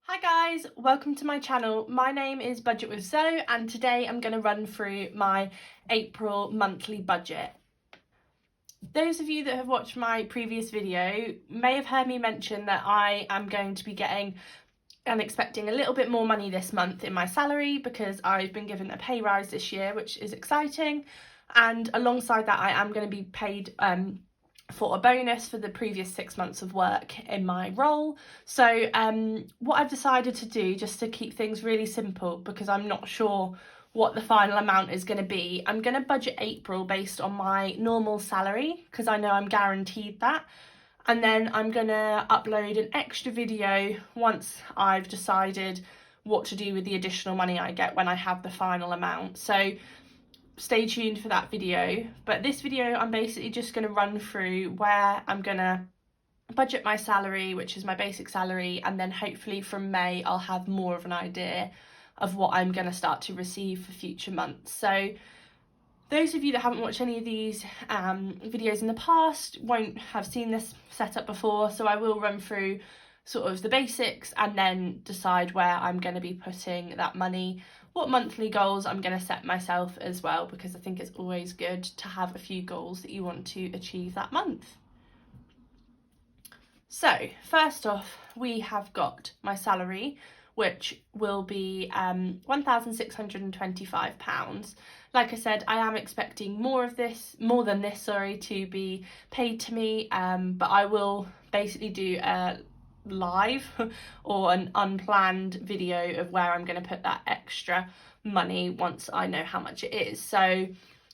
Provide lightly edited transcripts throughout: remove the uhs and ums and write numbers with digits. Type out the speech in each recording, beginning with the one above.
Hi guys, welcome to my channel. My name is Budget with Zoe and today I'm going to run through my April monthly budget. Those of you that have watched my previous video may have heard me mention that I am going to be getting and expecting a little bit more money this month in my salary because I've been given a pay rise this year, which is exciting, and alongside that I am going to be paid for a bonus for the previous 6 months of work in my role. So what I've decided to do, just to keep things really simple because I'm not sure what the final amount is going to be, I'm going to budget April based on my normal salary because I know I'm guaranteed that, and then I'm going to upload an extra video once I've decided what to do with the additional money I get when I have the final amount. So stay tuned for that video. But this video I'm basically just going to run through where I'm going to budget my salary, which is my basic salary, and then hopefully from May I'll have more of an idea of what I'm going to start to receive for future months. So those of you that haven't watched any of these videos in the past won't have seen this setup before, so I will run through sort of the basics and then decide where I'm going to be putting that money, what monthly goals I'm going to set myself as well, because I think it's always good to have a few goals that you want to achieve that month. So first off, we have got my salary, which will be £1,625. Like I said, I am expecting more than this, to be paid to me, but I will basically do a live or an unplanned video of where I'm going to put that extra money once I know how much it is. So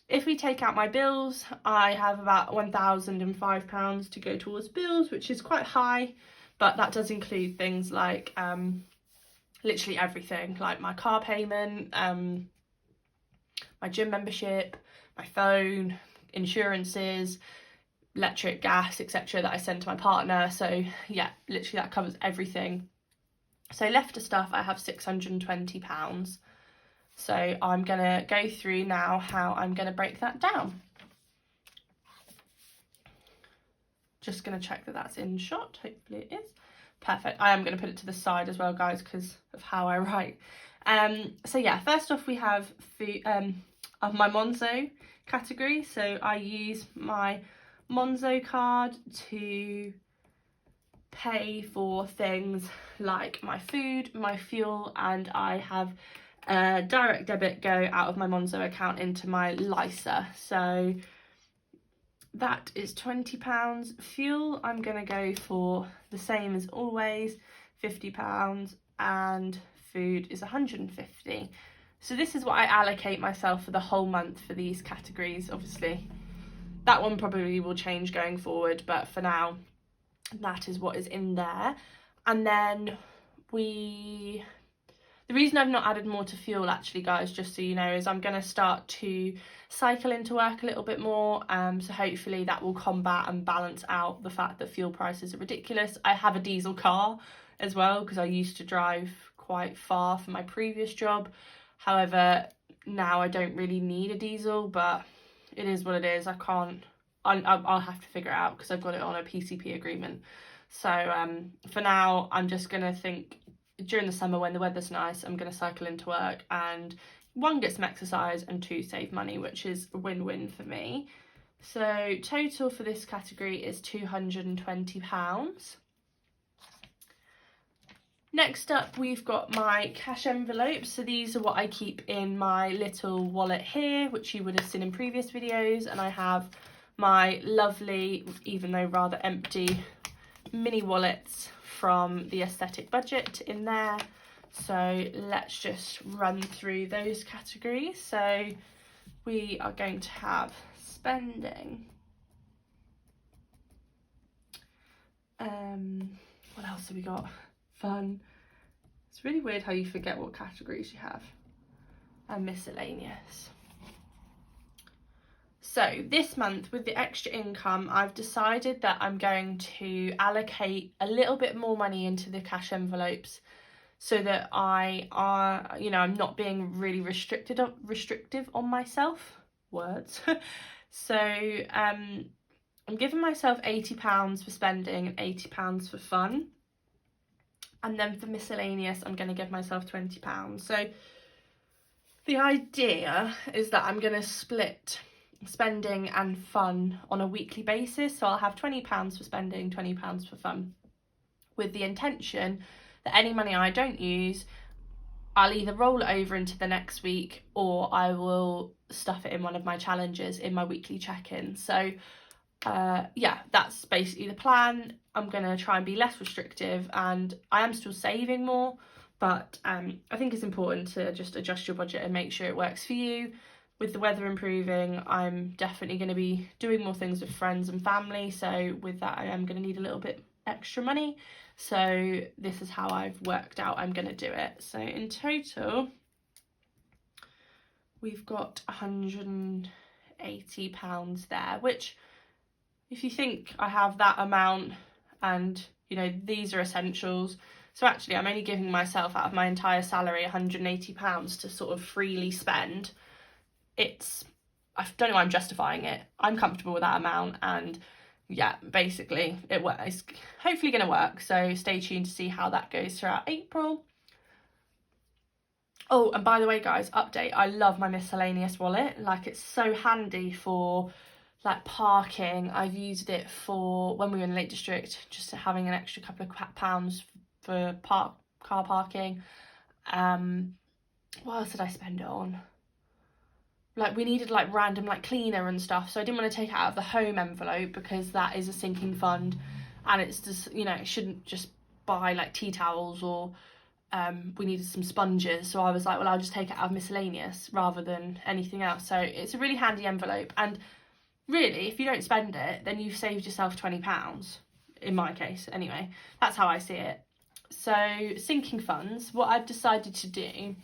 if we take out my bills, I have about £1,005 to go towards bills, which is quite high, but that does include things like literally everything, like my car payment, my gym membership, my phone, insurances, electric, gas, etc. that I send to my partner. So yeah, literally that covers everything. So left of stuff, I have £620. So I'm gonna go through now how I'm gonna break that down. Just gonna check that that's in shot, hopefully it is. Perfect. I am going to put it to the side as well, guys, because of how I write. So yeah, first off we have food, my Monzo category. So I use my Monzo card to pay for things like my food, my fuel, and I have a direct debit go out of my Monzo account into my LISA. So that is £20. Fuel, I'm going to go for the same as always, £50, and food is £150. So this is what I allocate myself for the whole month for these categories. Obviously that one probably will change going forward, but for now that is what is in there. And then the reason I've not added more to fuel, actually, guys, just so you know, is I'm going to start to cycle into work a little bit more. So hopefully that will combat and balance out the fact that fuel prices are ridiculous. I have a diesel car as well because I used to drive quite far for my previous job. However, now I don't really need a diesel, but it is what it is. I'll have to figure it out because I've got it on a PCP agreement. So for now, I'm just going to think, during the summer when the weather's nice, I'm going to cycle into work and 1, get some exercise, and 2, save money, which is a win-win for me. So total for this category is £220. Next up, we've got my cash envelopes. So these are what I keep in my little wallet here, which you would have seen in previous videos. And I have my lovely, even though rather empty, mini wallets from the Aesthetic Budget in there. So let's just run through those categories. So we are going to have spending. What else have we got? Fun. It's really weird how you forget what categories you have. And miscellaneous. So this month, with the extra income, I've decided that I'm going to allocate a little bit more money into the cash envelopes so that I'm not being really restrictive on myself. Words. So I'm giving myself £80 for spending and £80 for fun. And then for miscellaneous, I'm going to give myself £20. So the idea is that I'm going to split spending and fun on a weekly basis. So I'll have £20 for spending, £20 for fun, with the intention that any money I don't use, I'll either roll it over into the next week, or I will stuff it in one of my challenges in my weekly check-in. So yeah, that's basically the plan. I'm going to try and be less restrictive, and I am still saving more, but I think it's important to just adjust your budget and make sure it works for you. With the weather improving, I'm definitely going to be doing more things with friends and family, so with that I am going to need a little bit extra money. So this is how I've worked out I'm going to do it. So in total, we've got £180 there, which, if you think I have that amount and, you know, these are essentials, so actually I'm only giving myself out of my entire salary £180 to sort of freely spend. I don't know why I'm justifying it. I'm comfortable with that amount, and yeah, basically it's hopefully going to work. So stay tuned to see how that goes throughout April. Oh, and by the way, guys, update, I love my miscellaneous wallet. Like, it's so handy for like parking. I've used it for when we were in the Lake District, just having an extra couple of pounds for car parking. What else did I spend it on? Like, we needed like random like cleaner and stuff, so I didn't want to take it out of the home envelope because that is a sinking fund, and it's just, you know, it shouldn't just buy like tea towels, or we needed some sponges, so I was like, well, I'll just take it out of miscellaneous rather than anything else. So it's a really handy envelope, and really, if you don't spend it, then you've saved yourself £20, in my case anyway. That's how I see it. So sinking funds, what I've decided to do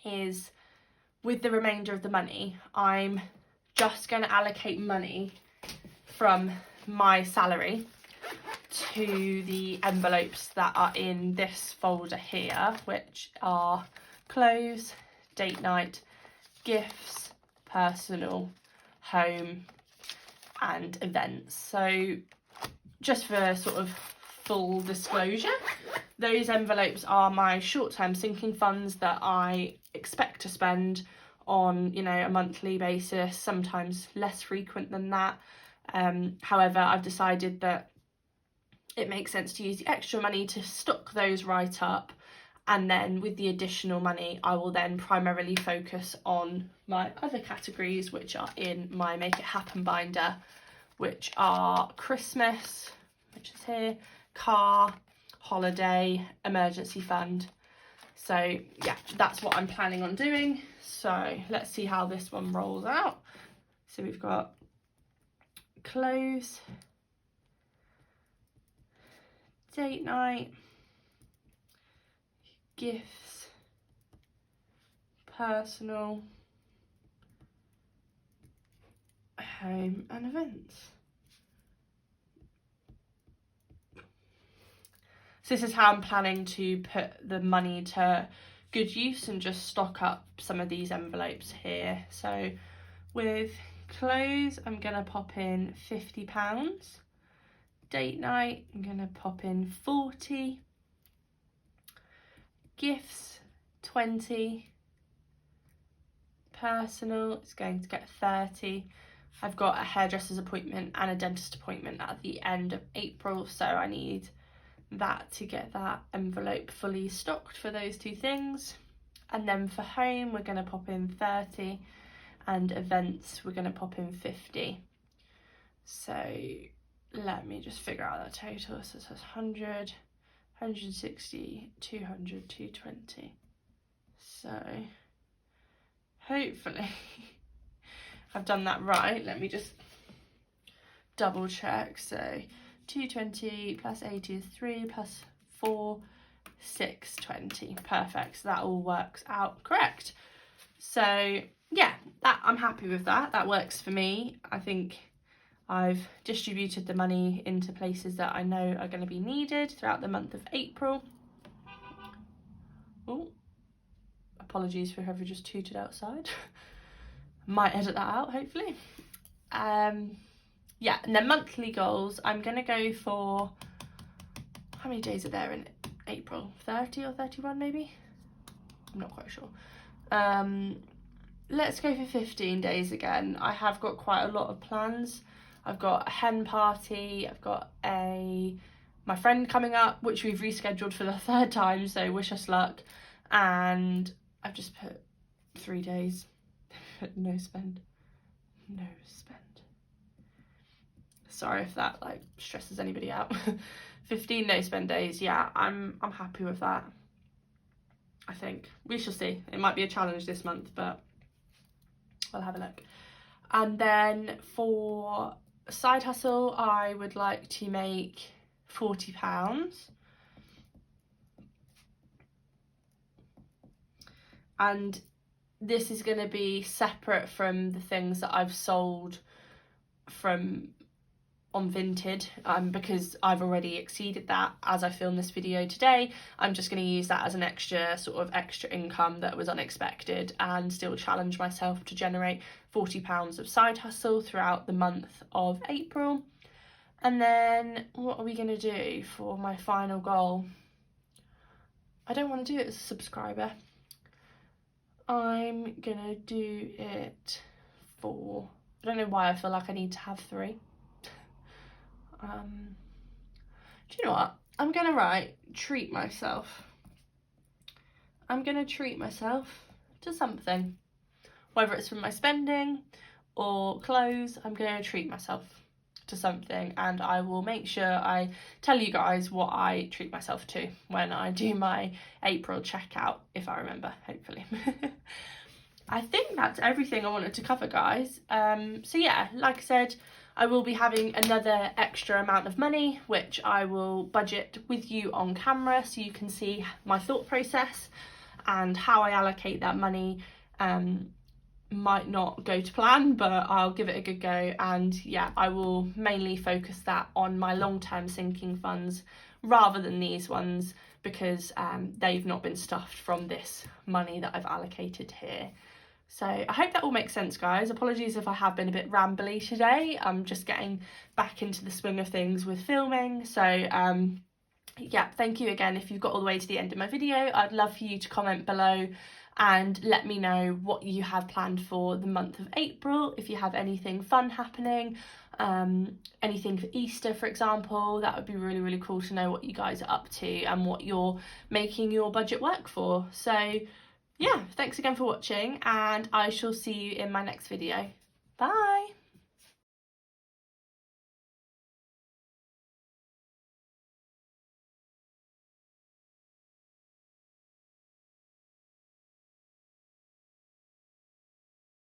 is, with the remainder of the money, I'm just going to allocate money from my salary to the envelopes that are in this folder here, which are clothes, date night, gifts, personal, home and events. So just for sort of full disclosure, those envelopes are my short-term sinking funds that I expect to spend on, you know, a monthly basis, sometimes less frequent than that. However, I've decided that it makes sense to use the extra money to stock those right up, and then with the additional money I will then primarily focus on my other categories, which are in my Make It Happen binder, which are Christmas, which is here, car, holiday, emergency fund. So yeah, that's what I'm planning on doing. So let's see how this one rolls out. So we've got clothes, date night, gifts, personal, home and events. So this is how I'm planning to put the money to good use and just stock up some of these envelopes here. So with clothes, I'm going to pop in £50. Date night, I'm going to pop in 40. Gifts, 20. Personal, it's going to get 30. I've got a hairdresser's appointment and a dentist appointment at the end of April, so I need that to get that envelope fully stocked for those two things. And then for home, we're going to pop in 30, and events, we're going to pop in 50. So let me just figure out that total. So it says 100, 160, 200, 220. So hopefully I've done that right. Let me just double check. So 220 plus 80 is 3 plus 4, 620. Perfect. So that all works out correct. So yeah, I'm happy with that. That works for me. I think I've distributed the money into places that I know are going to be needed throughout the month of April. Oh, apologies for whoever just tooted outside. Might edit that out, hopefully. Yeah, and then monthly goals, I'm going to go for, how many days are there in April, 30 or 31 maybe? I'm not quite sure. Let's go for 15 days again. I have got quite a lot of plans. I've got a hen party, I've got my friend coming up, which we've rescheduled for the 3rd time, so wish us luck. And I've just put 3 days. No spend. Sorry if that like stresses anybody out. 15 no spend days. Yeah, I'm happy with that. I think we shall see. It might be a challenge this month, but we'll have a look. And then for side hustle, I would like to make £40. And this is going to be separate from the things that I've sold from on Vinted, because I've already exceeded that as I filmed this video today. I'm just going to use that as an extra income that was unexpected, and still challenge myself to generate £40 of side hustle throughout the month of April. And then what are we going to do for my final goal? I don't want to do it as a subscriber. I'm going to do it for, I don't know why I feel like I need to have 3. Do you know what? I'm going to write treat myself. I'm going to treat myself to something. Whether it's from my spending or clothes, I'm going to treat myself to something, and I will make sure I tell you guys what I treat myself to when I do my April checkout, if I remember, hopefully. I think that's everything I wanted to cover, guys. So yeah, like I said, I will be having another extra amount of money, which I will budget with you on camera so you can see my thought process and how I allocate that money. Might not go to plan, but I'll give it a good go. And yeah, I will mainly focus that on my long-term sinking funds rather than these ones, because they've not been stuffed from this money that I've allocated here. So I hope that all makes sense, guys. Apologies if I have been a bit rambly today. I'm just getting back into the swing of things with filming. So yeah, thank you again if you've got all the way to the end of my video. I'd love for you to comment below and let me know what you have planned for the month of April. If you have anything fun happening, anything for Easter, for example, that would be really, really cool to know what you guys are up to and what you're making your budget work for. So yeah, thanks again for watching, and I shall see you in my next video. Bye!